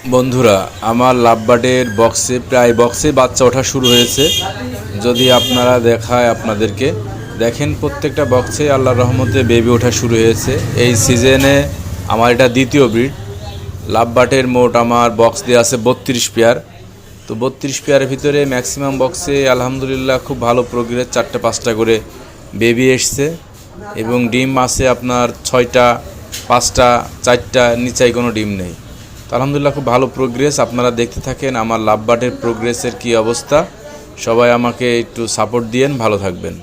বন্ধুরা, আমার লাভবার্ডের বক্সে বাচ্চা ওঠা শুরু হয়েছে। যদি আপনারা দেখায় আপনাদেরকে দেখেন, প্রত্যেকটা বক্সে আল্লাহর রহমতে বেবি ওঠা শুরু হয়েছে। এই সিজনে আমার এটা দ্বিতীয় ব্রিড। লাভবার্ডের মোট আমার বক্স দেওয়া আছে 32 পেয়ার। তো 32 পেয়ারের ভিতরে ম্যাক্সিমাম বক্সে আলহামদুলিল্লাহ খুব ভালো প্রোগ্রেস, 4টা 5টা করে বেবি এসছে এবং ডিম আছে আপনার 6টা, 5টা, 4টা, নিচাই কোনো ডিম নেই। তো আলহামদুলিল্লাহ খুব ভালো প্রোগ্রেস। আপনারা দেখতে থাকেন আমার লাভবার্ডের প্রোগ্রেসের কী অবস্থা। সবাই আমাকে একটু সাপোর্ট দিয়েন, ভালো থাকবেন।